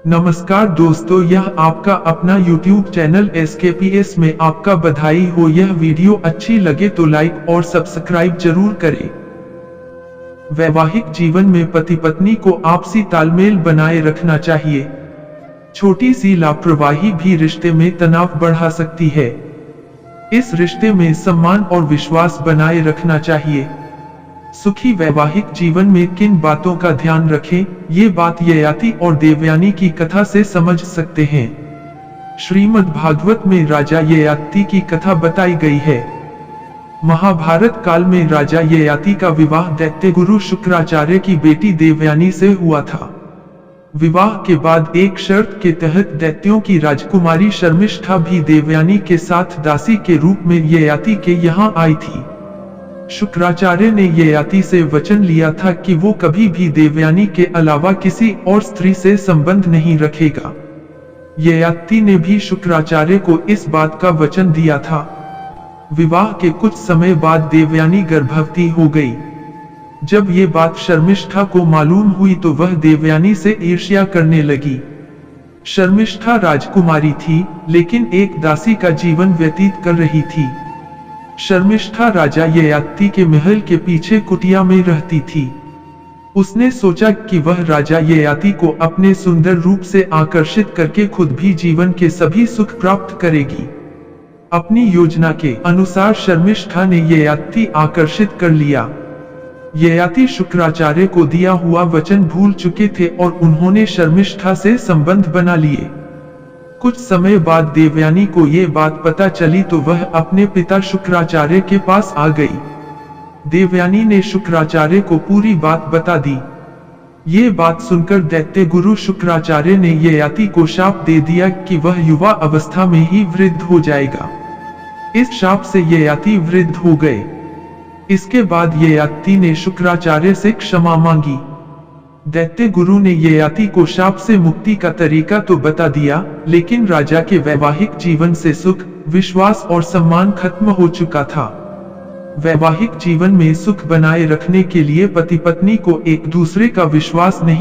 नमस्कार दोस्तों, यह आपका अपना YouTube चैनल SKPS में आपका बधाई हो। यह वीडियो अच्छी लगे तो लाइक और सब्सक्राइब जरूर करें। वैवाहिक जीवन में पति पत्नी को आपसी तालमेल बनाए रखना चाहिए। छोटी सी लापरवाही भी रिश्ते में तनाव बढ़ा सकती है। इस रिश्ते में सम्मान और विश्वास बनाए रखना चाहिए। सुखी वैवाहिक जीवन में किन बातों का ध्यान रखें, ये बात ययाति और देवयानी की कथा से समझ सकते हैं। श्रीमद् भागवत में राजा ययाति की कथा बताई गई है। महाभारत काल में राजा ययाति का विवाह दैत्य गुरु शुक्राचार्य की बेटी देवयानी से हुआ था। विवाह के बाद एक शर्त के तहत दैत्यों की राजकुमारी शर्मिष्ठा भी देवयानी के साथ दासी के रूप में ययाति के यहाँ आई थी। शुक्राचार्य ने ययाति से वचन लिया था कि वो कभी भी देवयानी के अलावा किसी और स्त्री से संबंध नहीं रखेगा। ययाति ने भी शुक्राचार्य को इस बात का वचन दिया था। विवाह के कुछ समय बाद देवयानी गर्भवती हो गई। जब ये बात शर्मिष्ठा को मालूम हुई तो वह देवयानी से ईर्ष्या करने लगी। शर्मिष्ठा राजकुमारी थी, लेकिन एक दासी का जीवन व्यतीत कर रही थी। शर्मिष्ठा राजा ययाति के महल के पीछे कुटिया में रहती थी। उसने सोचा कि वह राजा ययाति को अपने सुंदर रूप से आकर्षित करके खुद भी जीवन के सभी सुख प्राप्त करेगी। अपनी योजना के अनुसार शर्मिष्ठा ने ययाति आकर्षित कर लिया। ययाति शुक्राचार्य को दिया हुआ वचन भूल चुके थे और उन्होंने शर्मिष्ठा से संबंध बना लिए। कुछ समय बाद देवयानी को ये बात पता चली तो वह अपने पिता शुक्राचार्य के पास आ गई। देवयानी ने शुक्राचार्य को पूरी बात बता दी। ये बात सुनकर दैत्य गुरु शुक्राचार्य ने ययाति को शाप दे दिया कि वह युवा अवस्था में ही वृद्ध हो जाएगा। इस शाप से ययाति वृद्ध हो गए। इसके बाद ययाति ने शुक्राचार्य से क्षमा मांगी। दैत्य गुरु ने ययाति को शाप से मुक्ति का तरीका तो बता दिया, लेकिन राजा के वैवाहिक जीवन से सुख, विश्वास और सम्मान खत्म हो चुका था। वैवाहिक जीवन में सुख बनाए रखने के लिए पति पत्नी को एक दूसरे का विश्वास नहीं